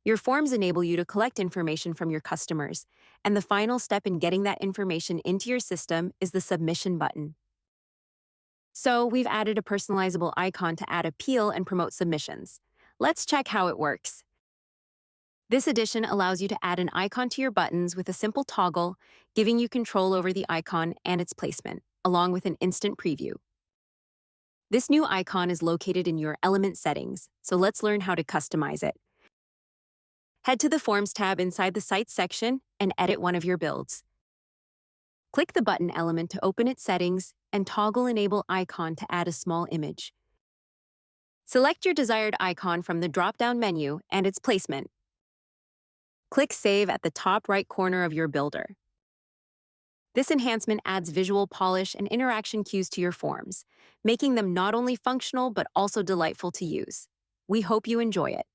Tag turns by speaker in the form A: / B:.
A: Your forms enable you to collect information from your customers, and the final step in getting that information into your system is the submission button. So, we've added a personalizable icon to add appeal and promote submissions. Let's check how it works. This addition allows you to add an icon to your buttons with a simple toggle, giving you control over the icon and its placement, along with an instant preview. This new icon is located in your element settings, so let's learn how to customize it. Head to the Forms tab inside the Sites section and edit one of your builds. Click the button element to open its settings and toggle Enable Icon to add a small image. Select your desired icon from the drop-down menu and its placement. Click Save at the top right corner of your builder. This enhancement adds visual polish and interaction cues to your forms, making them not only functional but also delightful to use. We hope you enjoy it.